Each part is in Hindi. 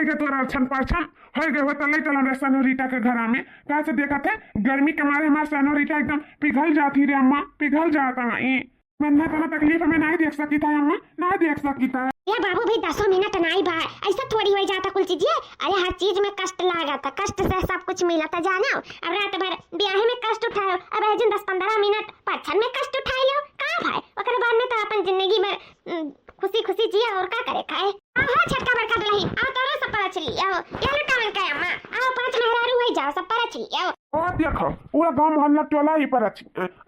के तोरा छन पाछन हो गए हो तले चल हमरा सनोरीटा के घर में कहा से देखा थे गर्मी के मारे हमार सनोरीटा एकदम पिघल जाती रे अम्मा पिघल जाता है मैं ना तना तकलीफ में नहीं देख सकी था अम्मा ना देख सकी था ये बाबू भी 10 मिनट नहीं बा ऐसा थोड़ी हो जाता कुल चीज अरे हर चीज में कष्ट लगा था कष्ट से सब कुछ मिला था जानो अब रात भर ब्याह में कष्ट उठाओ अब है 10-15 मिनट पाछन में कष्ट उठाई लो का भाई ओकर बाद में तो अपन जिंदगी में खुशी खुशी जिया और का करे खाए आओ छटका बड़का दुल्हन आओ तोरा सब पर चली आओ ये लुटावन का अम्मा आओ 5 मेहरारू हो जाओ सब पर चली आओ और देखो पूरा गांव मोहल्ला टोला ही पर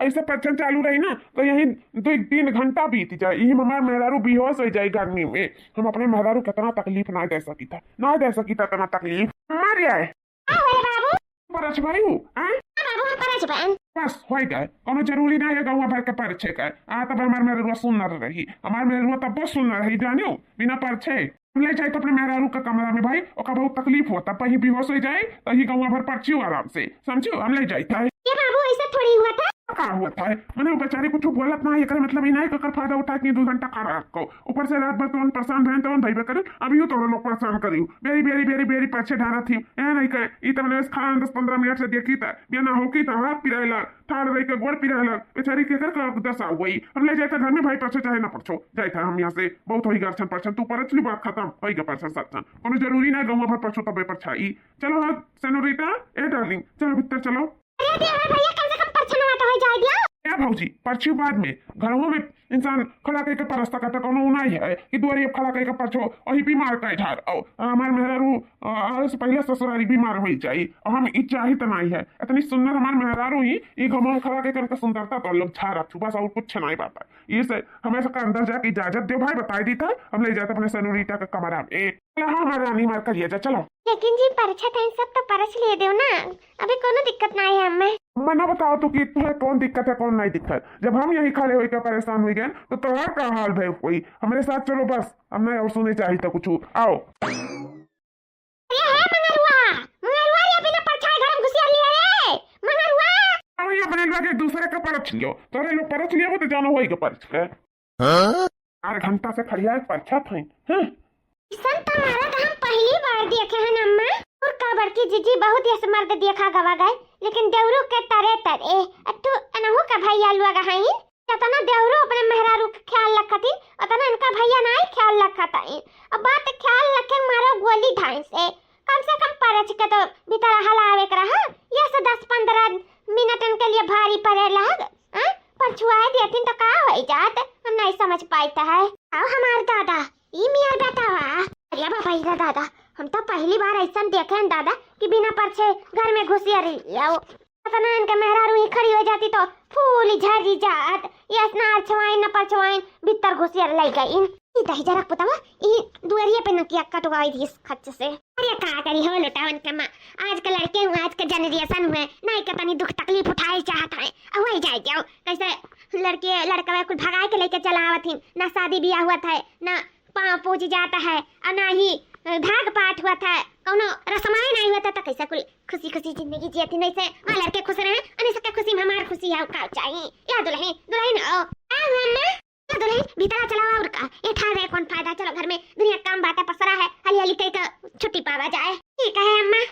ऐसे परचन चालू रही ना तो यही 2-3 घंटा बीत जाए यही हमारे मेहरारू बेहोश हो जाए गर्मी में हम अपने मेहरारू कितना तकलीफ ना दे सकी था इतना तकलीफ मर जाए बाबू परच भाई हूँ बाबू हम परच बहन बस हो गए कोनो जरूरी ना है गाँव भर के परिचय का तब हमारे मेहरुआ सुनर रही हमारे मेहरुआ तब बहुत सुनर रही जानियो बिना परिचय ले जाए तो अपने मेहरारू का कमरा में भाई ओका बहुत तकलीफ होता कहीं बेहोश हो जाए तो ही गाँव भर पर्चियो आराम से समझो हम ले जाता है ये बाबू ऐसा थोड़ी हुआ था का हुआ था मैंने बेचारे कुछ बोलत ना ये मतलब ही नहीं कर फायदा उठा के 2 घंटा खड़ा रखो ऊपर से रात भर तो परेशान रहे तो भाई करे अभी तो लोग परेशान करियो बेरी पीछे ढारा थी ए नहीं कहे ई त मैंने खा 10-15 मिनट से देखी था बिना होकी तो हाथ पिरायला ठाड़ रही के गोड़ पिरायला बेचारी के कर दशा हुई हम ले जाते घर में भाई परछो चाहे ना परछो जाए था हम यहाँ से बहुत होई गरछन परछन तू परछली बात खत्म होई के परछन सच्चन कोनो जरूरी ना गाँव भर परछो तबे परछाई चलो हाँ सेनोरिटा ए डार्लिंग चलो भीतर चलो भैया कम से कम परछन हुआ तो हो जाए दिया क्या भाजी पर्ची बाद में घरों में इंसान खड़ा करके परस्ता करता कोनो नहीं है कि दुआरी खड़ा करके परछो वही बीमार का झार आओ हमारे मेहरारू से पहले ससुराली बीमार हो जाए और हम ई चाही तो नहीं है इतनी सुंदर हमारे मेहरारू ही ये घरों खड़ा करके सुंदरता तो लोग झार रखू बस और कुछ नहीं पाता ये से हमें सबका अंदर जाके इजाजत दो भाई बताई दी था हम ले जाते अपने सनोरीटा का कमरा में हमारा रानी मार करिए जा चलो लेकिन जी परछा था सब तो परछ ले दो ना अभी कोनो दिक्कत नहीं है हमें मना बताओ तो कि तुम्हें कौन दिक्कत है कौन नहीं दिक्कत जब हम यही खड़े हुए परेशान हुई गए तो तुम्हारा का हाल भाई कोई हमारे साथ चलो बस हमने और सुने चाहिए था कुछ आओ ये है मंगरुआ ये बिना परछाई घर में घुसिया लिया रे मंगरुआ ये अपने लोग एक दूसरे का परछ लियो तोरे लोग परछ लियो तो जानो होई के परछ के 4 घंटा से खड़िया एक परछा था संता मारा तो हम पहली बार देखे हैं अम्मा और काबर की जीजी बहुत ऐसे मर्द देखा गवा गए लेकिन देवरू के तरे अट्टू अनहु का भैया लुआ गहाई तना देवरू अपने मेहरारू का ख्याल रखती अतना इनका भैया नहीं ख्याल रखता अब बात ख्याल रखे मारो गोली धाई से कम परच के तो भीतर हलावे कर रहा ये से 10-15 मिनट इनके लिए भारी पड़े लग पर छुआए देती तो का हो जात हम नहीं समझ पाता है आओ हमार दादा ई मियां बेटा वा अरे बाबा इधर दादा हम तो पहली बार ऐसा देखे हैं दादा कि बिना परछे घर में घुसिया रही आओ पता इनके मेहरारू ही खड़ी हो जाती तो फूल झरी जात ये स्नार छवाइन न परछवाइन भीतर घुसिया ले गई ई दही जरा पतावा ई दुआरिया पे नकिया कटवाई थी इस खच्च से अरे का करी हो लुटावन के मां आज के लड़के हुए आज के जनरेशन हुए नहीं के तनी दुख तकलीफ उठाए चाहत है वही जाए जाओ कैसे लड़के लड़का कुछ भगाए के लेके चला आवत थी ना शादी ब्याह हुआ था ना पाँव पूज जाता है और ना ही भाग पाठ हुआ था कोनो रस्माएं नहीं हुआ था तो कैसे कुल खुशी खुशी जिंदगी जीती नहीं से वहाँ लड़के खुश रहे और सबके खुशी में हमारी खुशी है का चाहिए या दुल्हन आओ मम्मा दुल्हन भीतर चलाओ और का ये ठा रहे कौन फायदा चलो घर में दुनिया काम बातें पसरा है हली कहीं का छुट्टी पावा जाए ठीक है अम्मा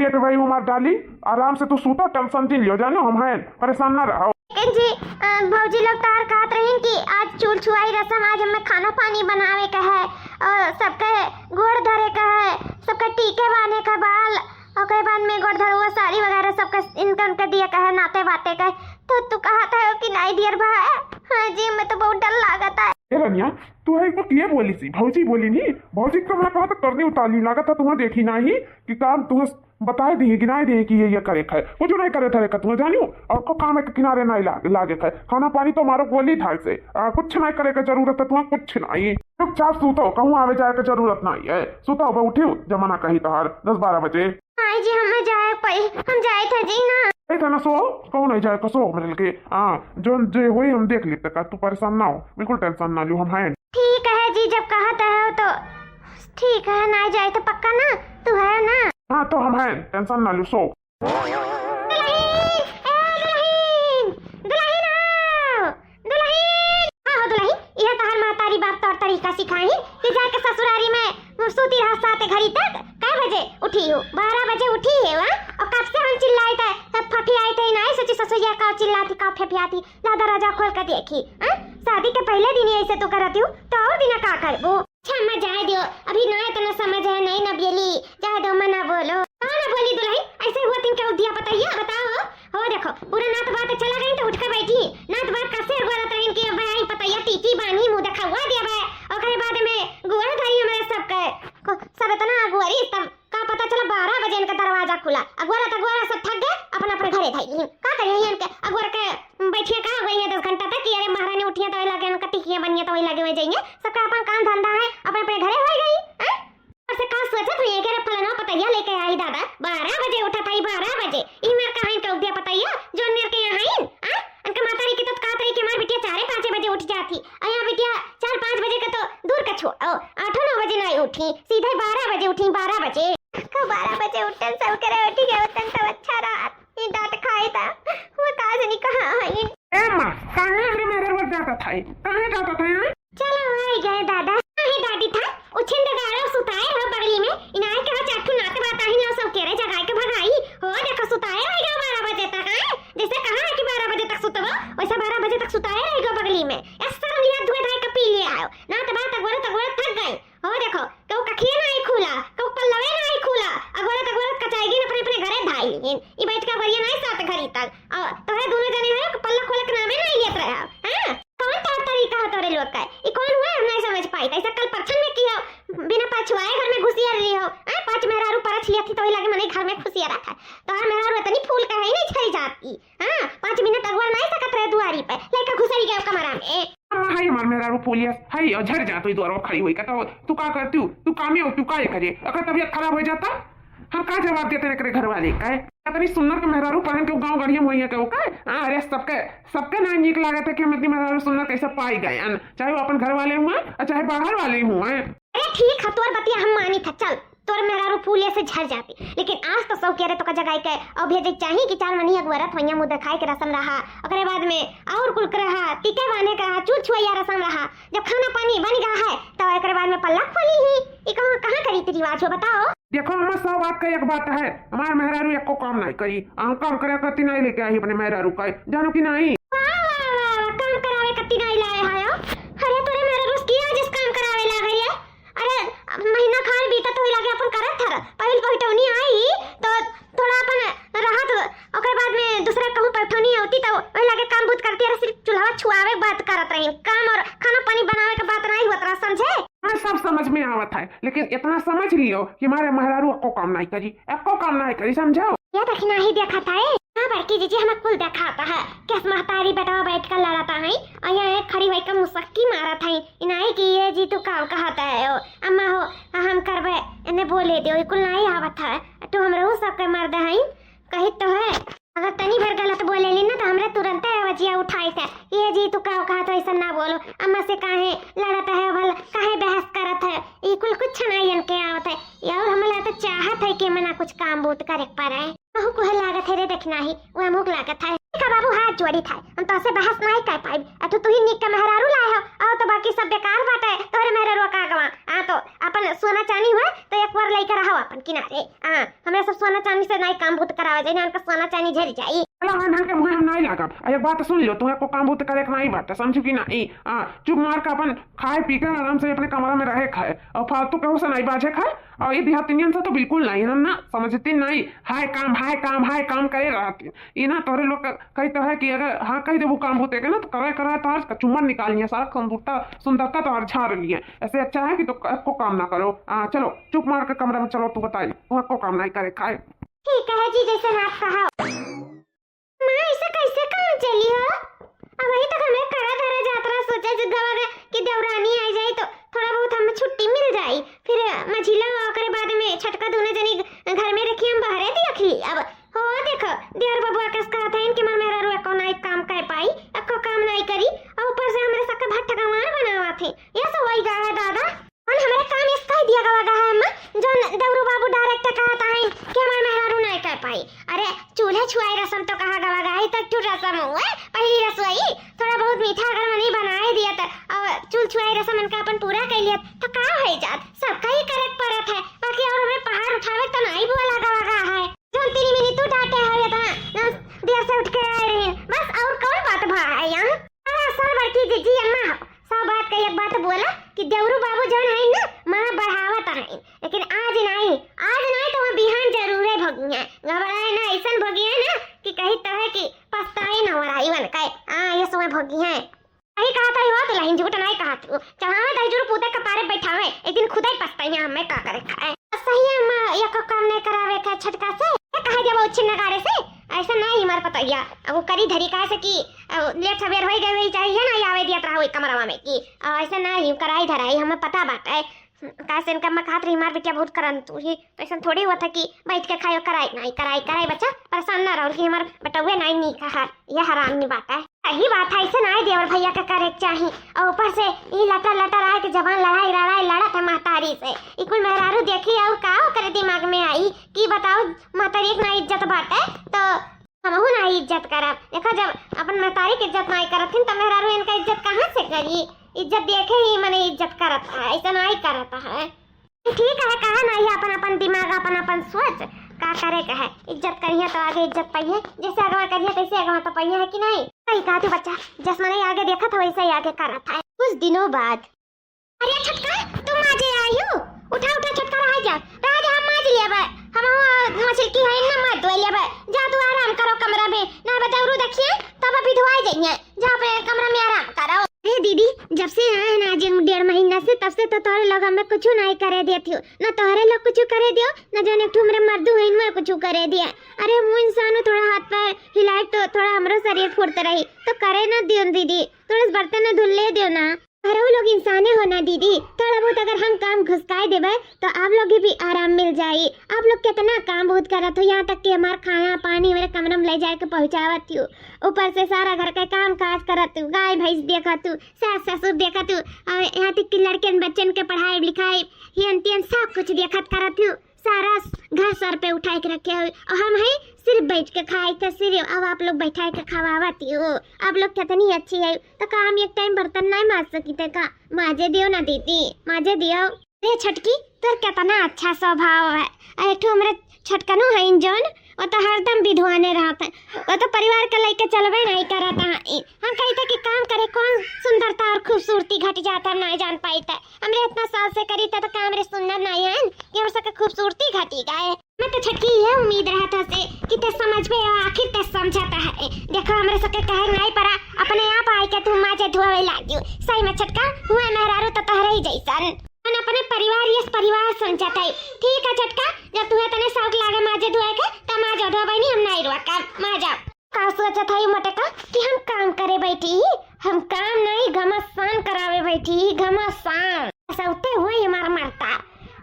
तो भाई उमर डाली आराम से तू सूतो टेंशन दिन लियो जानो हम हैं परेशान ना रहो जी भौजी लोग तार कहत रही कि आज चूल छुआई रसम आज हमें खाना पानी बनावे का है और सबके गोड़ धरे का है सबके टीके बांधे का बाल ओकरे बाद में गोड़ धरुआ साड़ी वगैरह सब का इनका उनका दिया कहे नाते बाते का। तो तू कहा था कि नहीं दियर भाई। हाँ जी मैं तो बहुत डर लागत है। ए रनिया तू है को किए बोली सी भौजी बोली नहीं भौजी को मैं कहा तो करनी उतारनी लागत था तुम्हें देखी नहीं कि काम तुम्हें बताए दिए गिनाए दिए कि ये करे है कुछ नहीं करे थे तुम्हें जानियो और को काम है कि किनारे नहीं लागे है खाना पानी तो मारो बोली था से कुछ नहीं करे का जरूरत है तुम्हें कुछ नहीं चुपचाप सूतो कहूँ आवे जाए का जरूरत नहीं है सूतो उठियो जमाना कही तहार 10-12 बजे। हाँ जी हम जाए हम जाए थे जी ना ना सो कहूँ नहीं जाए कसो मिल के जो जो हुई हम देख लेते का तू परेशान ना हो बिल्कुल टेंशन ना लो हम हैं। ठीक है जी जब कहता है तो ठीक है ना जाए तो पक्का ना तू है ना। हाँ तो हम हैं टेंशन ना लो सो। तरीका सिखाई कि जाके ससुरारी में सूती रहा 7 घड़ी तक कै बजे उठी हो 12 बजे उठी है वहाँ और कब से हम चिल्लाए थे सब फफियाए थे नहीं सोची ससुरिया का चिल्लाती का फफियाती ला दरवाजा खोल कर देखी शादी के पहले दिन ऐसे तो करती हूँ तो और दिन का करबो। अच्छा मैं जाए दियो अभी ना इतना समझ है नहीं ना बेली जाए दो मना बोलो ना बोली दुल्हन ऐसे हुआ तीन क्या दिया बताइए बताओ। हो देखो पूरा नात बात चला गई तो उठ कर बैठी नात बात का सिर गोरा तरीन के भाई पताया टीकी बानी मुंह देखा हुआ दिया भाई और कहे बाद में गोरा धारी हमारे सब के सब इतना अगुवारी तब का पता चला 12 बजे इनका दरवाजा खुला अगुवारा सब थक गए अपने अपने घरे थे का करिए इनके अगुवार के बैठिए कहाँ गई है 10 घंटा तक अरे महारानी उठिए तो लगे उनका टिकिया बनिए तो वही लगे हुए जाएंगे सबका अपन काम धंधा है अपने अपने घरे हो गई से का सोचत हुई के फलाना पतैया लेके आई दादा 12 बजे उठा था 12 बजे ई मेर कहां के उदिया पतैया जो मेर के यहां आई उनके मातारी की तो कहत रही कि हमार बिटिया 4-5 बजे उठ जाती अया बिटिया 4-5 बजे का तो दूर का छोड़ 8-9 बजे नहीं उठी सीधे 12 बजे उठी 12 बजे का 12 बजे उठन सब करे उठी गए उठन सब अच्छा रात ये दांत खाए था वो काज नहीं कहां आई ए मां कहां रे मेरे घर जाता था कहां जाता था चलो आई गए दादा है दादी था उछिंद गाड़ो सुताए हो बगली में इनाय के चाटू नाते बात आही ना सब केरे जगाए के भगाई हो देखो सुताए रहेगा 12 बजे तक है जैसे कहा है कि 12 बजे तक सुतबो वैसा 12 बजे तक सुताए रहेगा बगली में इस तरह लिया धुए धाए के पी ले आयो नाते बात अगोरे थक गई हो देखो कौ कखिए नहीं खुला कौ पल्लवे नहीं खुला अगोरे कचाएगी अपने अपने घरे धाई ई बैठ के गरिया नहीं 7 घड़ी तक और तोरे दोनों जने है पल्ला खोल के नामे नहीं लेत रहा हां कौन तरीका है तोरे लोग का ई कौन हुआ हम नहीं समझ पाई ऐसा कल परछन में किया बिना पछुआए घर में घुसिया रही हो 5 मेहरारू परछ लिया थी तो ही लगे मने घर में खुशिया रखा तो मेहरारू इतनी फूल का है नहीं छई जाती 5 मिनट अगवा नहीं सकत रहे दुआरी पे लेकर घुसरी गया कमरा में हाय हमार मेहरारू पुलिया हाय और झड़ जा तो द्वार खड़ी हुई कहता तू का करती हूँ तू कामी हो तू का करे अगर तबीयत खराब हो जाता हम का जवाब देते रे घर वाले का तनी सुन्नर के मेहरारू पहन के गांव गड़िया मोइया के का अरे सबके ना नीक लागत है कि हम इतनी मेहरारू सुन्नर कैसे पाई गए चाहे वो अपन घर वाले हुए और चाहे बाहर वाले हुए। अरे ठीक है तोर बतिया हम मानी था चल तोर मेहरारू फूले से झड़ जाती लेकिन आज तो सब कह रहे तो का जगाई के और भेजे चाहिए कि 4 महीने अगवरत होइया मुंह दिखाए के रसम रहा ओकरे बाद में और कुल रहा टीके बांधे का रहा चूर छुआया रसम रहा जब खाना पानी बन गया है तो ओकरे बाद में पल्ला खोली ही ई कहां करी थी रिवाज हो बताओ। देखो हम सब बात का एक बात है हमारे मेहरारू एको काम नहीं करी काम करे कति नहीं लेके आई अपने मेहरारू का जानो कि नहीं काम करावे कति नहीं लाए हायो अरे तोरे मेहरारू किया जिस काम करावे लागे रे अरे महीना खान बीता तो लगे अपन करत थर पहिल पहटौनी आई तो थोड़ा अपन राहत ओकर बाद में दूसरा कहूं पहटौनी होती तो ओइ लगे काम बुत करती रह सिर्फ चूल्हा छुआवे बात करत रही काम और खाना पानी बनावे के बात नहीं होत रहा समझे। मैं सब समझ में आवत है लेकिन इतना समझ लियो कि हमारे मेहरारू एको काम नहीं करी एको काम नहीं करी समझो ये देखना ही देखा था बड़की जीजी हमें कुल दिखाता है किस महतारी बेटा बैठ कर लड़ाता है और यहाँ खड़ी हुई का मुसक्की मारा था इनाई की ये जी तू काम कहता है अम्मा हो हम करबे इन्हें बोले दियो कुल नहीं आवत है तो हम रहू सबके मर्द हैं कही तो है अगर तनी भर गलत बोले ली ना तो हमरे तुरंत आवाजिया उठाई थे ये जी तू का कहा तो ऐसा ना बोलो अम्मा से काहे लड़ता है भला काहे बहस करत है ये कुल कुछ नहीं इनके आवत है और हमला तो चाहत है कि मना कुछ काम बूत करे पर है कहू को लागत है रे देखना ही वो मुख लागत है का बाबू हाथ जोड़ी था हम तो से बहस नहीं कर पाई अतो तू ही निक का मेहरारू लाए हो और तो बाकी सब बेकार बाटे तोरे मेरे रोका गवा तो अपन सोना चांदी हुआ तो एक बार लेकर रहो अपन किनारे हमरे सब सोना चांदी से नहीं काम भूत करावे जाए ना सोना चांदी झरी जाई ढंग के मुँह हम नहीं लागब। एक बात सुन लो, तुम्हें को काम भूत करे के नहीं बाटे, समझू की नहीं। चुप मार के अपन खाए पी के आराम से अपने कमरा में रहे खाए और फालतू कहूँ से नहीं बाजे खाए। और ये देहातिनियन से तो बिल्कुल नहीं है ना, समझती नहीं। हाय काम करे रहती ये ना तोरे लोग कही तो है कि अगर हाँ कही देवो काम होते ना तो करे तो आज चुम्बन निकालिए, सारा सुंदरता तो झाड़ लिए। ऐसे अच्छा है कि तो को काम ना करो। चलो चुप मार के कमरे में चलो, तू बताइए को काम नहीं करे खाए। ठीक है जी, जैसे आप कहा। माँ ऐसे कैसे काम चली हो? अब वही तक हमें करा धरा यात्रा सोचा जगह कि देवरानी आ जाए तो थोड़ा बहुत हमें छुट्टी मिल जाए, फिर मझिला करे बाद में छटका दोनों जनी घर में रखी हम बाहर दिखली। अब हो देखो देवर बबुआ कस कहा था इनके मन में रो एको नहीं काम कर पाई, एको काम नहीं करी और ऊपर से हमरे सबके भट्ट गंवार बनावा थे। ये सब वही गया है दादा और हमारे काम इसका दिया गया है अम्मा जो देवरू बाबू डायरेक्ट कहा था कि हमारे मेहरारू नहीं कर पाई। अरे चूल्हे छुआई रसम तो कहा गया है तक टूट रसम हुआ पहली रसोई थोड़ा बहुत मीठा अगर नहीं बनाए दिया था और चूल छुआई रसम इनका अपन पूरा कर लिया तो का हो जात सबका ही करेक्ट परत है। बाकी और हमें पहाड़ उठावे तो नहीं बोला गया है जो 3 मिनट तू डांटे है था देर से उठ के आए रहे बस और कौन बात भाई यहाँ असल बड़की जीजी अम्मा सब बात का एक बात बोला कि देवरू बाबू जो है ना माँ बढ़ावत है, लेकिन आज नहीं तो वो बिहान जरूर है भगिया घबराए ना ऐसा भगिया ना कि कहीं तो है कि पछताई न हो रही बन का ये समय भगी है कहीं कहा था वो तो लाइन झूठ नहीं कहा तू चाहे दजूर पूते कपारे बैठावे एक दिन खुद ही पछताई हमें का करे खाए सही है माँ ये को काम नहीं करावे का छटका से कहा जब उच्च नगारे से ऐसा नहीं हमारे पता या वो करी धरी का से कि लेट सवेर हो गई चाहिए ना आवे दिया रहा कमरा में कि ऐसा नहीं कराई धराई हमें पता बात है कैसे इनका मैं खात रही मार बेटिया बहुत करन तू ही तो ऐसा थोड़ी हुआ था कि बैठ के खाओ कराई बच्चा परेशान ना रहो कि हमारे बटुए नहीं कहा ये हराम नहीं बात है सही बात है। ऐसे नहीं देवर भैया का करे चाहिए और ऊपर से ये लटा रहा कि जवान लड़ा था महतारी से इकुल मेहरारू देखी और का करे दिमाग में आई कि बताओ महतारी एक ना इज्जत बात है तो हमहू ना इज्जत करब। देखो जब अपन महतारी की इज्जत नहीं करथिन तो मेहरारू इनका इज्जत कहाँ से करी? इज्जत देखे ही मने इज्जत करत है, ऐसा नहीं करता है। ठीक है कहा नहीं अपन दिमाग अपन सोच का करे का है इज्जत करिए तो आगे इज्जत पाइए जैसे अगवा करिए तैसे अगवा तो पाइए है कि नहीं? सही कहा तू बच्चा जस मैंने आगे देखा था वैसे ही आगे कर रहा है। कुछ दिनों बाद अरे छटका तुम आज आई हो उठा छटका रह जा हम माज लिया हम मछली की है ना मत धो लिया जा तू आराम करो कमरा में ना बताऊ देखिए तब अभी धोआई जाइए जा पे कमरा में आराम करो। अरे दीदी जब से आए ना आज 1.5 महीना से तब से तो तोरे लोग हमें कुछ नहीं करे देती हो ना तोरे लोग कुछ करे दियो ना जाने तुमरे मर्दू है इनमें कुछ करे दिया। अरे वो इंसान थोड़ा हाथ पैर हिलाए तो थोड़ा हमारा शरीर फुर्त रही तो करे ना दियो दीदी थोड़ा बर्तन धुल ले दियो ना। अरे वो लोग इंसाने हो ना दीदी थोड़ा बहुत अगर हम काम घुसकाए देवे तो आप लोग भी आराम मिल जाये। आप लोग कितना काम बहुत करत हो यहाँ तक कि हमारा खाना पानी मेरे कमरे में ले जाए के पहुँचावत हो ऊपर से सारा घर का काम काज करत हूँ गाय भैंस देखत हूँ सास ससुर देखत हूँ और यहाँ तक कि लड़के बच्चन के पढ़ाई लिखाई हियन सब कुछ देखत करत हूँ सारा घर सर पे उठाए के रखे हुए और हम है सिर्फ बैठ के खाए थे सिर्फ अब आप लोग बैठा के खवावती हो। आप लोग कितनी अच्छी है तो का हम एक टाइम बर्तन नहीं माज सकी थे का माजे दियो ना दीदी माजे दियो। अरे छटकी तोर कितना अच्छा स्वभाव है। अरे तू हमारे छटकनो है इंजन वो तो हरदम विधवाने रहता है वो तो परिवार के लेके चलवे नहीं करता है। हम कहते कि काम करे कौन सुंदरता और खूबसूरती घट जाता नहीं जान पाई था हमरे इतना साल से करी था तो काम रे सुंदर नहीं है कि हम सबके खूबसूरती घटी गए। मैं तो छटकी ये उम्मीद रहता से कि ते समझ में आखिर ते समझाता है। देखो हमरे सबके कहे नहीं पड़ा अपने आप आए के तुम माजे धोवे लागियो सही में छटका हुआ मेहरारू तो तहरे ही जैसन अपने परिवार समझाता है। ठीक है छटका जब तुम्हें तने शौक लागे माजे धोए के त माजे धोवे नहीं हम नहीं रोका माजा का सोचत है मटका कि हम काम करे बैठी हम काम नहीं घमासान करावे बैठी घमासान सौते हुए हमारा मरता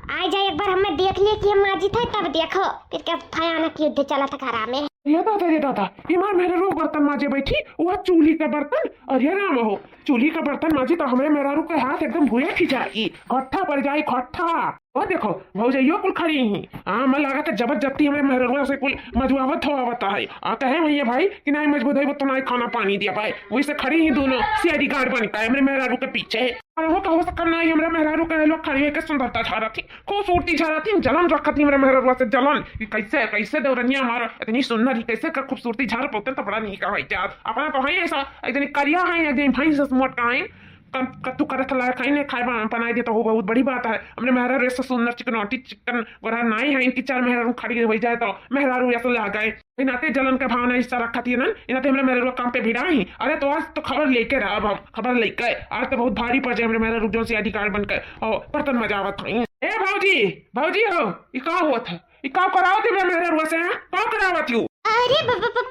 आ जाए एक बार हमें देख लिए कि हम माजी थे तब देखो फिर क्या भयानक युद्ध चला था घरा में। ये दादा इमार मेरे रो बर्तन माजे बैठी वह चूल्ही का बर्तन और ये राम हो चूल्ही का बर्तन माजी तो हमें मेरा रू के हाथ एकदम भूया खिंचाई खट्टा पड़ जाए खट्टा ओ देखो भौजैयो कुल खड़ी ही मैं लागत जबरदस्ती हमें मेहरवा से कुल मजवावत हो आवता है कहे भैया भाई कि नहीं मजबूत है वो तो नहीं खाना पानी दिया पाए वही से खड़ी ही दोनों सीआईडी गार्ड बन पाए हमरे मेहरारू के पीछे और वो कहो सकम नहीं हमरा मेहरारू के लोग खड़ी है के सुंदरता झारा थी खूबसूरती झारा थी जलन रखती हमरा मेहरारू से जलन कि कैसे कैसे देवरनिया हमारा इतनी सुंदर ही कैसे कर खूबसूरती झारा पोते तो बड़ा नहीं का भाई यार अपना तो है ऐसा एकदम करिया है एकदम भाई से मोट का है कत्तू करत ला खाई ने खाए बनाई दे तो वो बहुत बड़ी बात है हमने मेहरारू ऐसा सुंदर चिकनौटी चिकन गोरा नहीं है इनकी चार मेहरारू खड़ी हो जाए तो मेहरारू ऐसा ला गए इनाते जलन का भावना इस तरह रखती है ना इनाते हमने मेहरारू काम पे भिड़ा ही अरे तो आज तो खबर लेके रहा अब हम खबर लेके आज तो बहुत भारी पड़ जाए हमने मेहरारू जो से अधिकार बनकर और बर्तन मजावत हुई ए भाजी हो ये का हुआ था ये का कराओ थे मेहरारू से का करावत हूँ अरे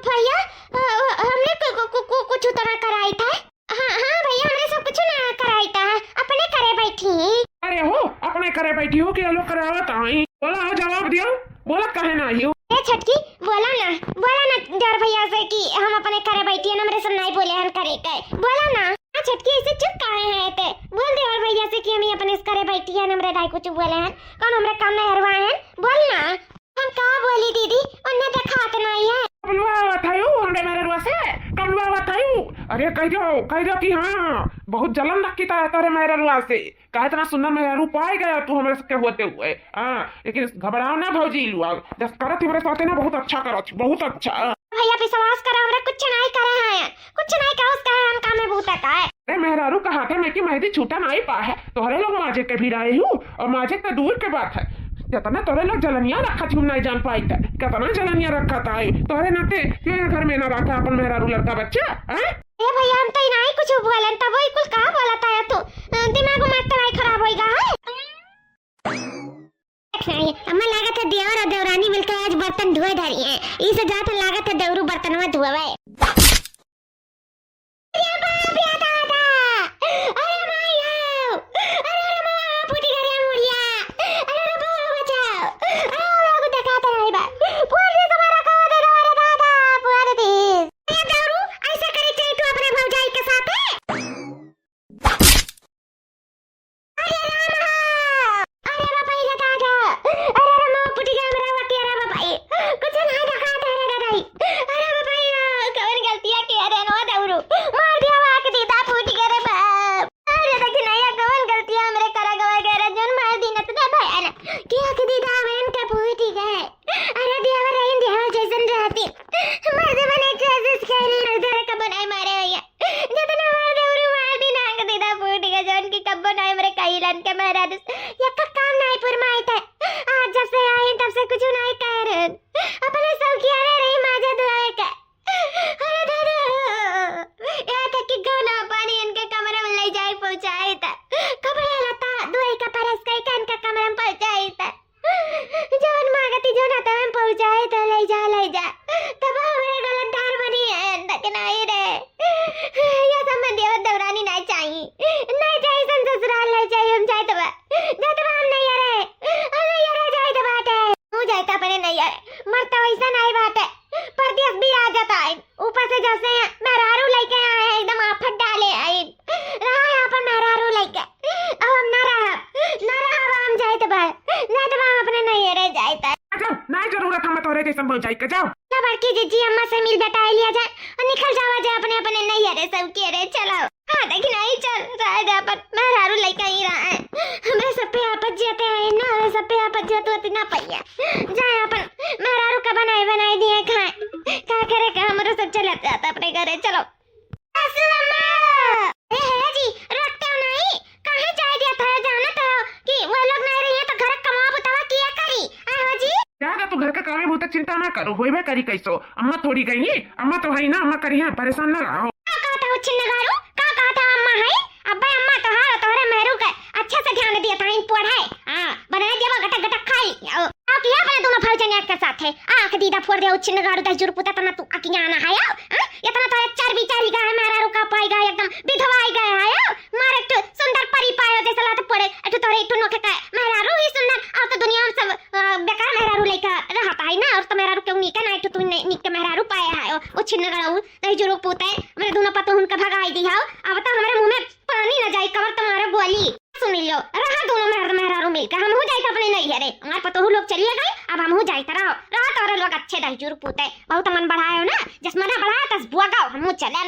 भैया हमने कुछ तरह कराई था हाँ भैया हमने सब कुछ ना कराई था अपने करे बैठी अरे हो अपने करे बैठी हो कि लोग करावत आई बोला जवाब दियो बोला कहे ना ही ए छटकी बोला ना डर भैया से कि हम अपने करे बैठी है हमरे सब नहीं बोले हम करे गए बोला ना छटकी ऐसे चुप काहे हैं ते बोल दे और भैया से कि हम अपने करे बैठी है हमरे दाई कुछ बोले हैं कौन हमरे काम नहीं हरवाए हैं बोल ना हम का बोली दीदी उन्हें दिखात नहीं है कमलवा बतायो हमरे मेहरारू से कमलवा बतायो अरे कह दो कि हाँ बहुत जलन रखी था तेरे मेहरारू से कहा इतना सुंदर मेहरारू पाए गया तू हमारे के होते हुए लेकिन घबराओ ना भौजी लुआ जब करत हमरे साथे ना बहुत अच्छा करत बहुत अच्छा भैया विश्वास करो हमरे कुछ नहीं करे हैं कुछ नहीं कहो उसका हम काम में भूत है अरे मेहरारू कहा था मैं कि मेहंदी छूटा नहीं पा है तोहरे लोग माजे के भी रहे हूँ और माजे तो दूर के बात है कितना तोरे लोग जलनिया रखा थी नहीं जान पाई था कितना जलनिया रखा था तोरे नाते क्यों घर में ना रखा अपन मेहरारू लड़का बच्चा ए भैया हम तो नहीं कुछ बोलन तब वही कुछ कहा बोला था तू दिमाग में तो नहीं खराब होएगा है अम्मा लागत है देवर और देवरानी मिलकर आज बर्तन धोए धरी हैं इसे जाते लागत है देवरू बर्तन में धोवे अरे बाप रे दादा अरे माया अरे माया पुटी करे मुड़िया अरे बाबा बचाओ अरे लोग दिखाते रहे बा पूरी तुम्हारा कहो दे अरे दादा पूरी दी ये देवरू ऐसा करे चाहिए तू अपने भौजाई के साथ अरे राम अरे बाबा ये दादा अरे राम पुटी करे मेरा वटी अरे बाबा कुछ नहीं दिखाते रे दादाई अरे बाबा कौन गलतियां किया रे नो देवरू मार दिया वाक दीदा पुटी करे बाप अरे देख नहीं कौन गलतियां मेरे करा गवा गए जन मार दी न तो भाई अरे किया कि दीदा मैंने के पुटी गए अरे देवर रही देवर जैसन रहती मर्द बने कोशिश करी उधर का बनाई मारे भैया जितना मार देवरू मार दी नांग दीदा पुटी का जन की कब बनाई मेरे कईलन के मारा ये का काम नहीं फरमाई था आज जब से आई तब से कुछ नहीं कह रहे अपने सब किया रही माजा दुआए का अरे दादा ये तक कि गाना पानी इनके कमरे में ले जाए पहुंचाए था कपड़े लता दुआई का परस कई का इनका कमरे में पहुंचाए था जवन मांगती जो ना तब पहुंचाए तो ले जा तब हमारे गलत दार बनी है तक नहीं रे ये संबंध देवर देवरानी नहीं चाहिए ससुराल ले चाहिए हम जाए तब हम नहीं अरे जाए तो बात है हो जाए तो अपने नहीं अरे मरता वैसा नहीं बात है परदेश भी आ जाता है ऊपर से जैसे मेहरारू लेके आए हैं एकदम आफत डाले आए रहा यहाँ पर मेहरारू लेके अब हम ना रहा हम जाए तो हम अपने नहीं अरे जाए नहीं जरूरत हम तोरे जैसे पहुंचाई के जाओ बड़की जीजी अम्मा से मिल बटाई लिया जाए और निकल जावा जाए अपने अपने नहीं अरे सब के अरे चलो हाँ देखी नहीं चल रहा जा पर मेहरारू लेके ही रहा है हमरे सब पे आपत जाते हैं ना हमें सब पे आपत जाते होती ना पहिया जाए अपन मेहरारू का बनाई दिए खाए क्या करे का हमारे सब चले जाता अपने घरे चलो है जी रखते हो नहीं कहाँ जाए दिया था जाना था कि वो लोग नहीं रही है तो घर कमा बुतावा किया करी आहो जी ज्यादा तू घर का काम है बहुत चिंता ना करो होइबे करी कैसो अम्मा थोड़ी गई अम्मा तो है ना अम्मा करी है परेशान ना रहो का कहता हो छिन्नगारू का कहता अम्मा है अब्बा अम्मा तो हां तोरे मेहरू का अच्छा से ध्यान दिया था इन पढ़ाए हां बनाए देवा गटक खाई आ किया अपने दोनों भौजन एक के साथ है आंख दीदा फोड़ दे छिन्नगारू दस जुर पुता तना तू अकिया ना है इतना तो चार बिचारी का है मेहरारू का पाई गया एकदम विधवाई गया है मारे तो सुंदर परी पायो जैसे लात पड़े एटू तोरे इटू नो के मेहरारू ही सुंदर और तो दुनिया में सब बेकार मेहरारू लेकर रहता है ना और तो मेहरारू क्यों निका ना तू निक के मेहरारू पाया है वो छिन्नगारू दस जुर पुता मेरे दोनों पतो उनका भगाई दी है अब तो हमारे मुंह में पानी न जाए कवर तुम्हारा बोली सुन लियो रहा दोनों मेहरारू मिलकर हम हो जाए अपने नहीं है रे हमारे पतोहू लोग चलिए गए अब हम हो जाए रहो रहा तो लोग अच्छे दहजूर पूते बहुत मन बढ़ायो ना जसमना बढ़ाया तस बुआ गाओ हम चले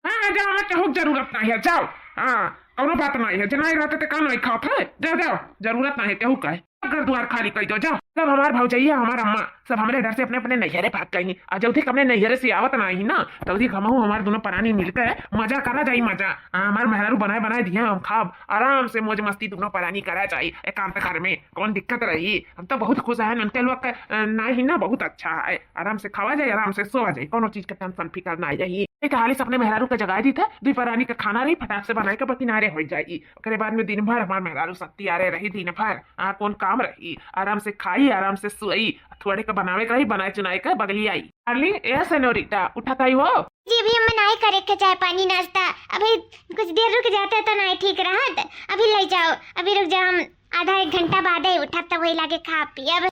हाँ जाओ मत कहूँ जरूरत नहीं है जाओ हाँ कौनो बात नहीं है जनाई रहते तो काम नहीं खाओ है जाओ जाओ जरूरत नहीं कहूँ का घर द्वार खाली कर दो जाओ सब हमार भौजैया हमार अम्मा सब हमारे डर से अपने अपने नैहरे भाग गई और जब तक अपने नैहरे से आवत ना ही ना तब तक हम हमारे दोनों प्राणी मिलकर मजा करा जाई मजा हमारे मेहरारू बनाए बनाए दिए हम खाब आराम से मौज मस्ती दोनों प्राणी करा जाये एकांत घर में कौन दिक्कत रही हम तो बहुत खुश है उनके लोग ना ही ना बहुत अच्छा है आराम से खावा जाए आराम से सोवा जाए कोनो चीज का टेंशन फिकर ना रही हाली अपने मेहरारू का जगा दी था दुई प्राणी का खाना रही फटाक से बनाए के बकिनारे हो जाएगी उसके बाद में दिन भर हमारे मेहरारू शक्ति आ रही दिन भर कौन काम रही आराम से खाई आराम से सोई थोड़े का बनावे का ही बनाए चुनाए का बगली आई अली ए सेनोरिटा उठाता ही हो जी अभी हम नहीं करे के चाय पानी नाश्ता अभी कुछ देर रुक जाते तो नहीं ठीक रहत अभी ले जाओ अभी रुक जाओ हम आधा एक घंटा बाद ही उठा तो वही लागे खा पिए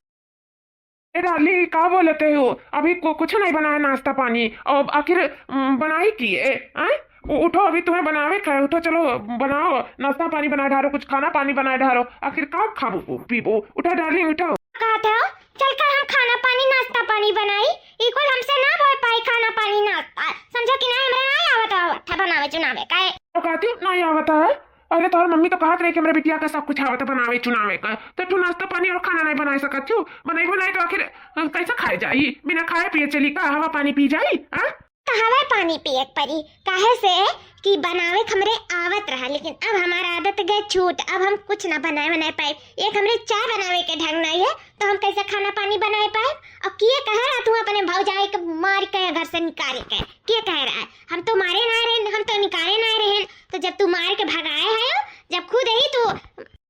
डाली क्या बोलते हो अभी कुछ नहीं बनाया नाश्ता पानी और आखिर बनाई किए उठो अभी तुम्हें बनावे खाए उठो चलो बनाओ नाश्ता पानी बना ढारो कुछ खाना पानी बना ढारो आखिर का खाबो पीबो उठो डार्लिंग उठो कहते हो चलकर हम खाना पानी नाश्ता पानी बनाई इक्वल हमसे ना हो पाई खाना पानी नाश्ता समझो कि नहीं हमरा नहीं आवता था बनावे चुनावे काहे तो कहती नहीं आवता है अरे तोहर मम्मी तो कहत रही कि मेरे बिटिया का सब कुछ आवत बनावे चुनावे का तो तू नाश्ता पानी और खाना नहीं बना सकत छू बनाई बनाई तो आखिर कैसे खाए जाई बिना खाए पिए चली का हवा पानी पी जाई हवा पानी पिए परी काहे से कि बनावे हमरे आवत रहा लेकिन अब हमारा आदत गए छूट अब हम कुछ ना बनाए पाए एक हमरे चाय बनावे के ढंग नहीं है तो हम कैसे खाना पानी बनाए पाए और किए कह रहा तू अपने भौजाई के मार के घर से निकाल के कह रहा है हम तो मारे ना रहे हम तो निकाले ना रहे तो जब तू मार के भगाए है जब खुद ही तू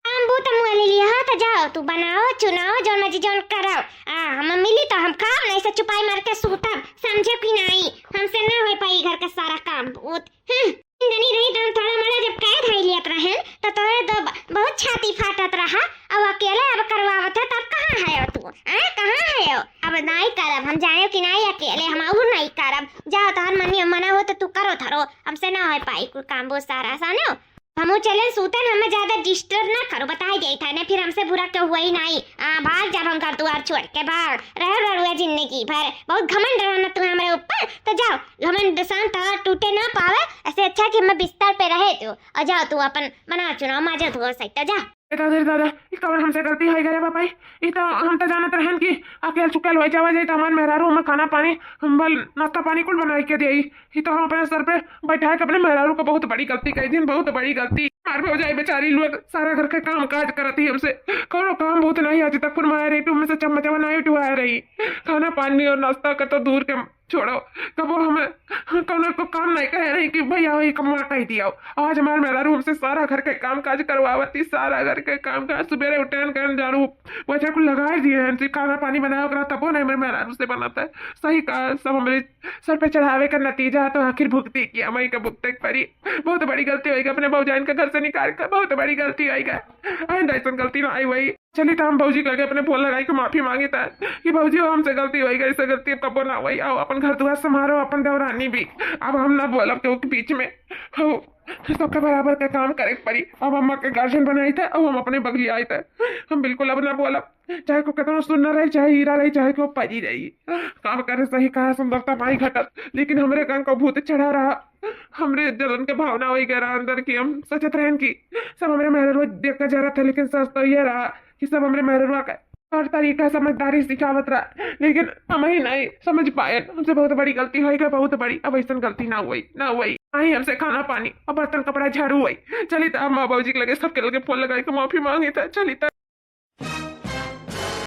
काम बूत मुँह ले लिया तो जाओ तू बनाओ चुनाओ जो मर्जी जो करो हम मिली तो हम खाओ नहीं से चुपाई मार के सूतब समझे कि नहीं हमसे ना हो पाई घर का सारा काम बूत नहीं रही तो थोड़ा मोड़ा जब कैद है लियत रहे तो तोरे तो बहुत छाती फाटत रहा अब अकेले अब करवावत है तब कहाँ है तू कहाँ है अब नहीं करब हम जाए कि नहीं अकेले हम और नहीं करब जाओ तोहर मनी मना हो तो तू करो थरो हमसे ना हो पाई कोई काम बहुत सारा सानो हमो चले सूतन हमें ज्यादा डिस्टर्ब ना करो बताई गई था ना फिर हमसे बुरा क्यों हुआ ही नहीं भाग जब हम घर द्वार छोड़ के भाग रह जिंदगी भर बहुत घमंड रहना तुम हमारे ऊपर तो जाओ घमंड शांत टूटे ना पावे ऐसे अच्छा कि मैं बिस्तर पे रहे तू और जाओ तू अपन बना चुनाव मजा धो सकता जा दादा कबर हमसे गलती हो गई बापा ये तो हम तो जानते रहन कि अकेल चुकेल हो जावा जाए तो हमारे मेहरारू में खाना पानी हम बल नाश्ता पानी कुल बनाई के दिए ये तो हम अपने सर पे बैठा के अपने मेहरारू को बहुत बड़ी गलती कही दिन बहुत बड़ी गलती मार हो जाए बेचारी लोग सारा घर के काम काज करती हमसे कोनो काम बहुत नहीं आज तक फुरमाया रही तुम से चम्मच बनाई टुआ रही खाना पानी और नाश्ता का तो दूर के छोड़ो कबो हमें कोनो को काम नहीं कह रही कि भैया वही कमा कह दिया आज हमारे मेहरारू हमसे सारा घर के काम काज करवावती सारा घर के काम काज सुबह उठन कर झाड़ू पोछा को लगा दिए खाना पानी बनाया करा तबो नहीं मेरे मेहरारू से बनाता है सही कहा सब हमारे सर पे चढ़ावे का नतीजा तो आखिर भुगती किया मई का भुगते परी बहुत बड़ी गलती होगी अपने भौजाइन के घर से निकाल कर बहुत बड़ी गलती होगी ऐसा गलती ना आई वही चली तो हम भौजी करके अपने फोन लगाई के माफी मांगी था कि भौजी हमसे गलती होगी ऐसे गलती कबो ना हुई आओ अपन घर द्वार संभालो अपन देवरानी भी अब हम ना बोलब क्योंकि बीच में हो सबके बराबर के काम करे पड़ी अब अम्मा के गार्जियन बनाई थे अब हम अपने बगली आए थे हम बिल्कुल अब ना बोलब चाहे को कितना सुनना रही चाहे हीरा रही चाहे को परी रही काम करे सही कहा सुंदरता माई घटत लेकिन हमरे कान को भूत चढ़ा रहा हमरे जलन के भावना हो गया अंदर की हम सचेत रहन की सब हमरे मेहरवा देख कर जा रहा था लेकिन सच तो ये रहा कि सब हमरे मेहरवा का और तरीका समझदारी सिखावत रहा लेकिन हम ही नहीं समझ पाए हमसे बहुत बड़ी गलती हुई बहुत बड़ी अब ऐसा गलती ना हुई नहीं हमसे खाना पानी और बर्तन कपड़ा झाड़ू हुई चली था हम बाबूजी के लगे सबके लगे फोन लगाए के माफी मांगी था चली था